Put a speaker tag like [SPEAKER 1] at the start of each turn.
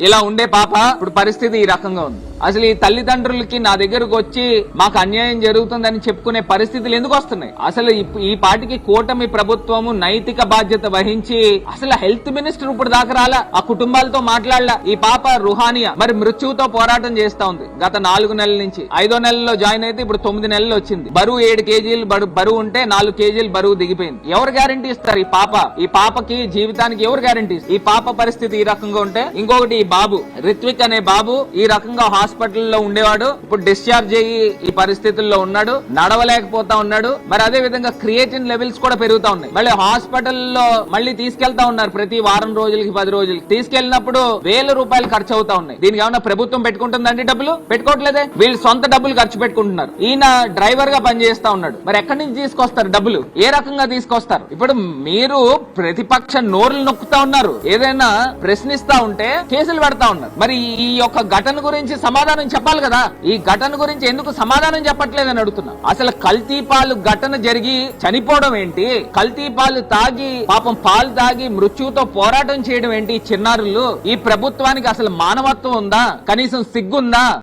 [SPEAKER 1] ఇలా ఉండే పాప ఇప్పుడు పరిస్థితి ఈ రకంగా ఉంది. అసలు ఈ తల్లిదండ్రులకి నా దగ్గరకు వచ్చి మాకు అన్యాయం జరుగుతుందని చెప్పుకునే పరిస్థితులు ఎందుకు వస్తున్నాయి? అసలు ఈ పాటికి కూటమి ప్రభుత్వము నైతిక బాధ్యత వహించి అసలు హెల్త్ మినిస్టర్ ఇప్పుడు దాకా రాలా, ఆ కుటుంబాలతో మాట్లాడలా. ఈ పాప రుహానియా మరి మృత్యువుతో పోరాటం చేస్తా ఉంది గత 4 నెలల నుంచి. 5వ నెలలో జాయిన్ అయితే ఇప్పుడు 9 నెలలు వచ్చింది. బరువు 7 కేజీలు బరువు ఉంటే 4 కేజీలు బరువు దిగిపోయింది. ఎవరు గ్యారంటీ ఇస్తారు? ఈ పాపకి జీవితానికి ఎవరు గ్యారంటీ ఇస్తారు? ఈ పాప పరిస్థితి ఈ రకంగా ఉంటే, ఇంకొకటి బాబు రిత్విక్ అనే బాబు ఈ రకంగా హాస్పిటల్లో ఉండేవాడు, ఇప్పుడు డిశ్చార్జ్ అయ్యి ఈ పరిస్థితుల్లో ఉన్నాడు, నడవలేకపోతా ఉన్నాడు. మరి అదే విధంగా క్రియేటిన్ లెవెల్స్ కూడా పెరుగుతా ఉన్నాయి. మళ్ళీ హాస్పిటల్లో మళ్ళీ తీసుకెళ్తా ఉన్నారు ప్రతి వారం రోజులకి 10 రోజులకి. తీసుకెళ్లినప్పుడు 1000 రూపాయలు ఖర్చు అవుతా ఉన్నాయి. దీనికి ఏమన్నా ప్రభుత్వం పెట్టుకుంటుందండి? డబ్బులు పెట్టుకోవట్లేదే, వీళ్ళు సొంత డబ్బులు ఖర్చు పెట్టుకుంటున్నారు. ఈయన డ్రైవర్ గా పనిచేస్తా ఉన్నాడు. మరి ఎక్కడి నుంచి తీసుకొస్తారు డబ్బులు? ఏ రకంగా తీసుకొస్తారు? ఇప్పుడు మీరు ప్రతిపక్ష నోరులు నొక్కుతా ఉన్నారు, ఏదైనా ప్రశ్నిస్తా ఉంటే కేసులు పెడతా ఉన్నారు. మరి ఈ యొక్క ఘటన గురించి సమాధానం చెప్పాలి కదా. ఈ ఘటన గురించి ఎందుకు సమాధానం చెప్పట్లేదని అడుగుతున్నా. అసలు కల్తీ పాలు ఘటన జరిగి చనిపోవడం ఏంటి? కల్తీ పాలు తాగి పాపం పాలు తాగి మృత్యువుతో పోరాటం చేయడం ఏంటి? చిన్నారులు, ఈ ప్రభుత్వానికి అసలు మానవత్వం ఉందా? కనీసం సిగ్గుందా?